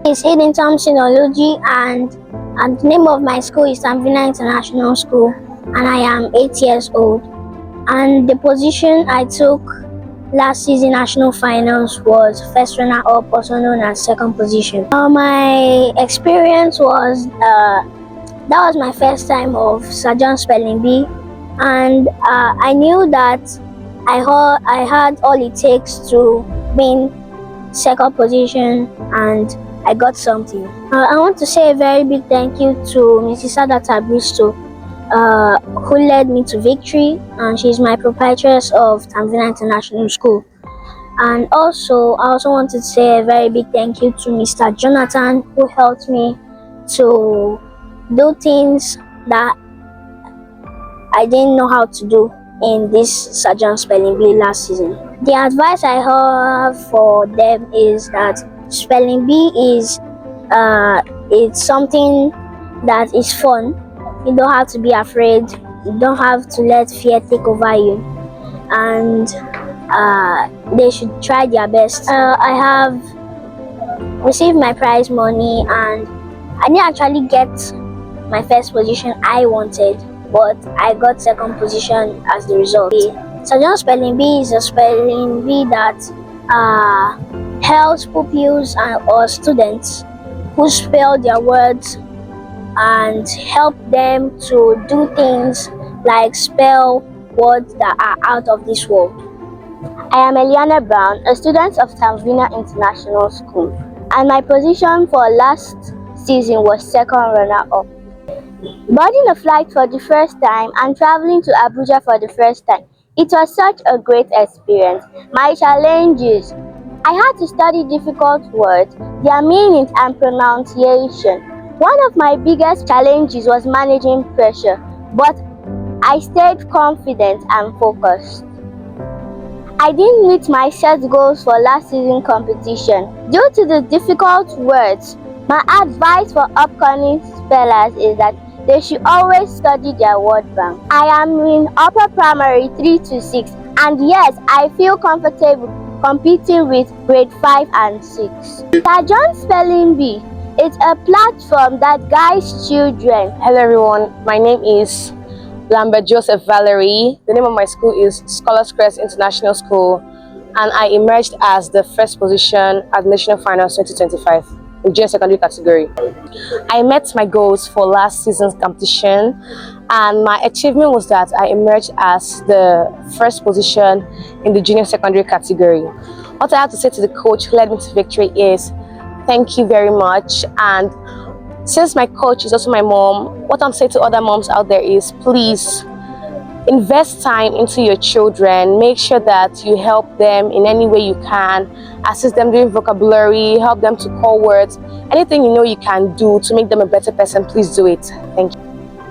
It's in term Sinology, and the name of my school is Tamvina International School, and I am 8 years old. And the position I took last season national finals was first runner up, also known as second position. My experience was that was my first time of SJS Spelling Bee, and I knew that I had all it takes to win second position, and I got something. I want to say a very big thank you to Mrs. Adata Bristow, who led me to victory, and she's my proprietress of Tamvina International School. And also, I also want to say a very big thank you to Mr. Jonathan, who helped me to do things that I didn't know how to do in this SJS Spelling Bee last season. The advice I have for them is that Spelling Bee is it's something that is fun. You don't have to be afraid. You don't have to let fear take over you, and they should try their best. I have received my prize money, and I didn't actually get my first position I wanted, but I got second position as the result. SJS Spelling Bee is a spelling bee that helps pupils or students who spell their words and help them to do things like spell words that are out of this world. I am Eliana Brown, a student of Tamvina International School, and my position for last season was second runner-up. Boarding a flight for the first time and traveling to Abuja for the first time, it was such a great experience. My challenges: I had to study difficult words, their meanings and pronunciation. One of my biggest challenges was managing pressure, but I stayed confident and focused. I didn't meet my set goals for last season competition due to the difficult words. My advice for upcoming spellers is that they should always study their word bank. I am in upper primary 3 to 6, and yes, I feel comfortable competing with grade 5 and 6. SJS Spelling Bee is a platform that guides children. Hello everyone, my name is Lambert Joseph Valerie. The name of my school is Scholars Crest International School, and I emerged as the first position at National Finals 2025 in junior secondary category. I met my goals for last season's competition, and my achievement was that I emerged as the first position in the junior secondary category. What I have to say to the coach who led me to victory is thank you very much. And since my coach is also my mom, what I'm saying to other moms out there is please invest time into your children. Make sure that you help them in any way you can, assist them doing vocabulary, help them to call words. Anything you know you can do to make them a better person, please do it. Thank you.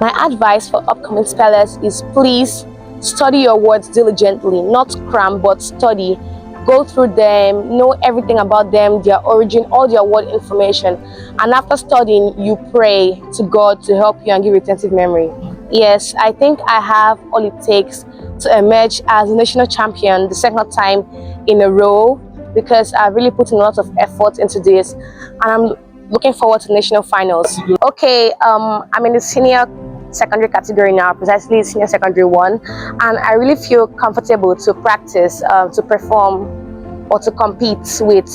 My advice for upcoming spellers is please study your words diligently, not cram but study. Go through them, know everything about them, their origin, all their word information, and after studying you pray to God to help you and give retentive memory. Yes, I think I have all it takes to emerge as a national champion the second time in a row, because I've really put in a lot of effort into this, and I'm looking forward to national finals. Okay, I'm in the senior secondary category now, precisely senior secondary 1, and I really feel comfortable to practice, to perform or to compete with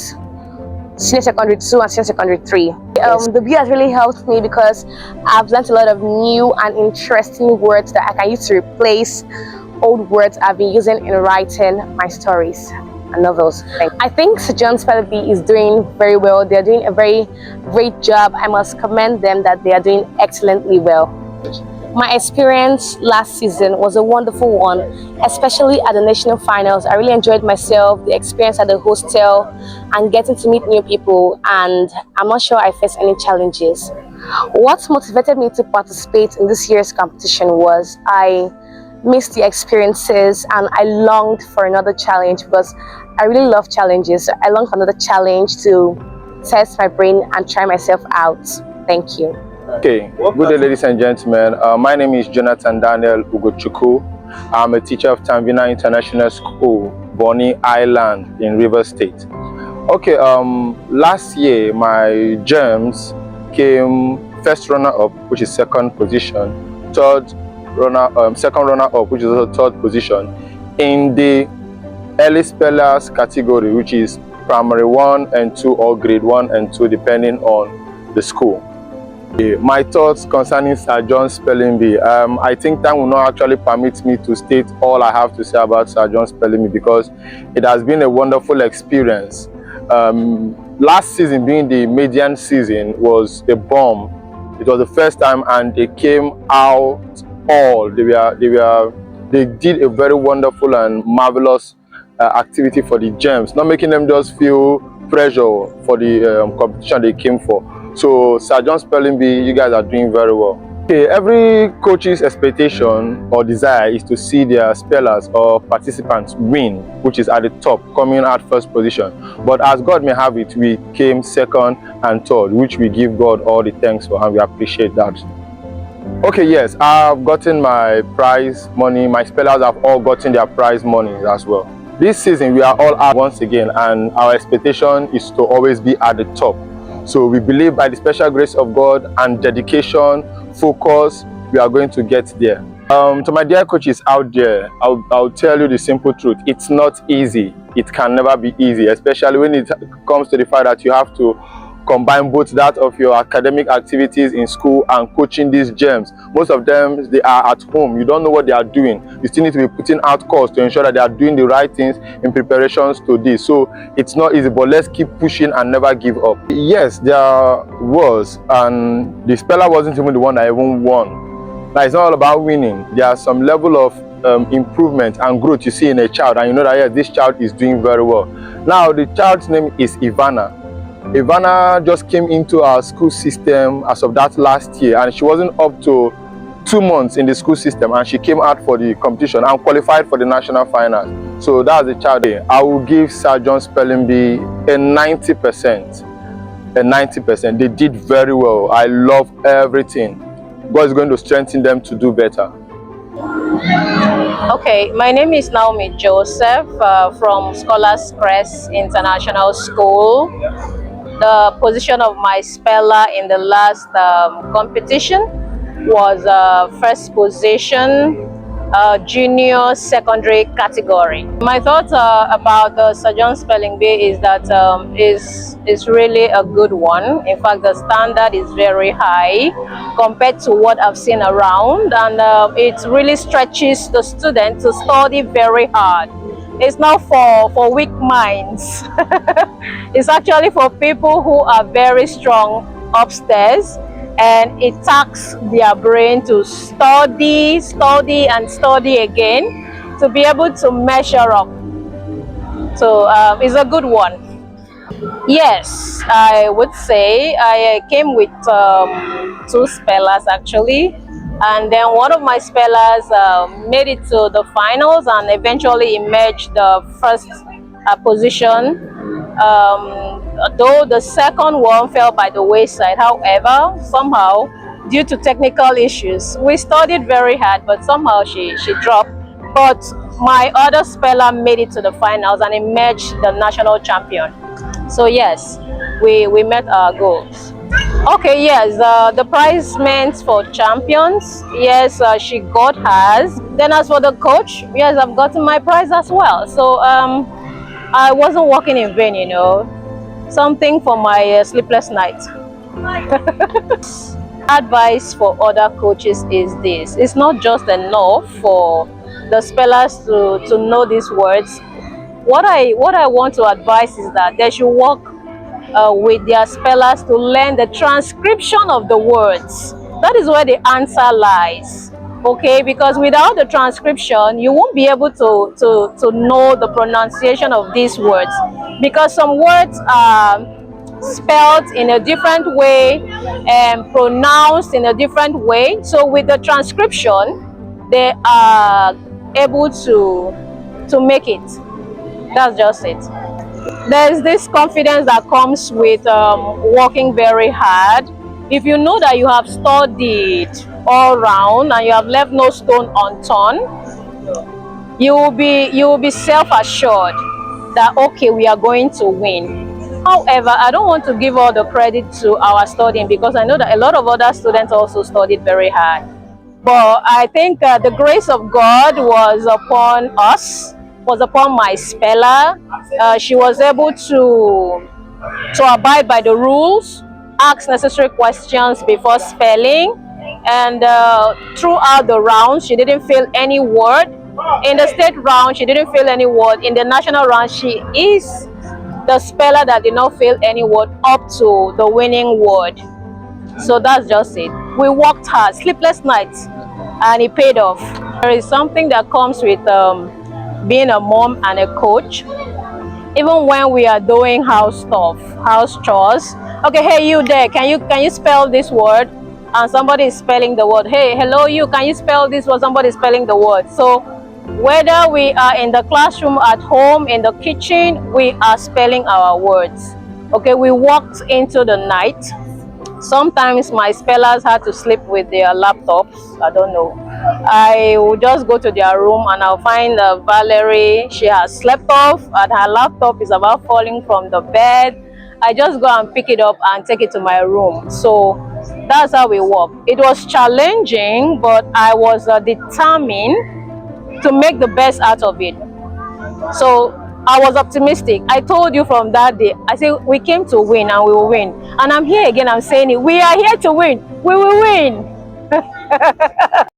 senior secondary 2 and senior secondary 3. The BEE has really helped me because I've learned a lot of new and interesting words that I can use to replace old words I've been using in writing my stories and novels. I think SJS Spelling Bee is doing very well. They're doing a very great job. I must commend them that they are doing excellently well. My experience last season was a wonderful one, especially at the national finals. I really enjoyed myself, the experience at the hostel, and getting to meet new people, and I'm not sure I faced any challenges. What motivated me to participate in this year's competition was I missed the experiences and I longed for another challenge because I really love challenges. I longed for another challenge to test my brain and try myself out. Thank you. Okay, good day ladies and gentlemen. My name is Jonathan Daniel Ugochukwu. I'm a teacher of Tamvina International School, Bonny Island in Rivers State. Okay, last year my GEMS came first runner-up, which is second position, second runner-up, which is also third position, in the early spellers category, which is primary 1 and 2 or grade 1 and 2, depending on the school. My thoughts concerning Sir John's Spelling Bee. I think time will not actually permit me to state all I have to say about Sir John's Spelling Bee, because it has been a wonderful experience. Last season, being the median season, was a bomb. It was the first time, and they came out all. They did a very wonderful and marvelous activity for the GEMS, not making them just feel pressure for the competition they came for. So Sir John's Spelling Bee, you guys are doing very well. Okay, every coach's expectation or desire is to see their spellers or participants win, which is at the top, coming at first position. But as God may have it, we came second and third, which we give God all the thanks for, and we appreciate that. Okay, yes, I've gotten my prize money. My spellers have all gotten their prize money as well. This season, we are all out once again, and our expectation is to always be at the top. So we believe by the special grace of God and dedication, focus, we are going to get there. To my dear coaches out there, I'll tell you the simple truth. It's not easy. It can never be easy, especially when it comes to the fact that you have to combine both that of your academic activities in school and coaching these GEMS. Most of them, they are at home. You don't know what they are doing. You still need to be putting out calls to ensure that they are doing the right things in preparations to this. So it's not easy, but let's keep pushing and never give up. Yes, there was, and the speller wasn't even the one that even won. Now, it's not all about winning. There's some level of improvement and growth you see in a child, and you know that yes, this child is doing very well. Now, the child's name is Ivana. Ivana just came into our school system as of that last year, and she wasn't up to 2 months in the school system, and she came out for the competition and qualified for the national finals. So that's the child. I will give Sir John's Spelling Bee a 90%. A 90%. They did very well. I love everything. God is going to strengthen them to do better. Okay, my name is Naomi Joseph from Scholars Crest International School. The position of my speller in the last competition was first position, junior secondary category. My thoughts about the Sir John's Spelling Bee is that is really a good one. In fact, the standard is very high compared to what I've seen around, and it really stretches the student to study very hard. It's not for weak minds. It's actually for people who are very strong upstairs, and it tasks their brain to study and study again to be able to measure up. So it's a good one. Yes, I would say I came with 2 spellers actually, and then one of my spellers made it to the finals and eventually emerged the first position. Though the second one fell by the wayside. However, somehow, due to technical issues, we studied very hard, but somehow she dropped. But my other speller made it to the finals and emerged the national champion. So yes, we met our goals. Okay, yes, the prize meant for champions, yes, she got hers. Then as for the coach, yes, I've gotten my prize as well. So I wasn't working in vain, you know. Something for my sleepless night. Advice for other coaches is this: it's not just enough for the spellers to know these words. What I want to advise is that they should work with their spellers to learn the transcription of the words. That is where the answer lies. Okay, because without the transcription, you won't be able to know the pronunciation of these words, because some words are spelled in a different way and pronounced in a different way. So with the transcription, they are able to make it. That's just it. There's this confidence that comes with working very hard. If you know that you have studied all round and you have left no stone unturned, you will be self-assured that okay, we are going to win. However, I don't want to give all the credit to our studying, because I know that a lot of other students also studied very hard. But I think the grace of God was upon us, was upon my speller. She was able to abide by the rules, ask necessary questions before spelling, and throughout the round, she didn't fail any word. In the state round, she didn't fail any word. In the national round, she is the speller that did not fail any word up to the winning word. So that's just it. We worked hard, sleepless nights, and it paid off. There is something that comes with being a mom and a coach. Even when we are doing house stuff, house chores. Okay, hey you there, can you spell this word? And somebody is spelling the word. Hey, hello you, can you spell this word? Somebody is spelling the word. So whether we are in the classroom, at home, in the kitchen, we are spelling our words. Okay, we walked into the night. Sometimes my spellers had to sleep with their laptops. I don't know. I will just go to their room and I'll find Valerie. She has slept off and her laptop is about falling from the bed. I just go and pick it up and take it to my room. So that's how we work. It was challenging, but I was determined to make the best out of it. So I was optimistic. I told you from that day, I said we came to win and we will win. And I'm here again, I'm saying it. We are here to win. We will win.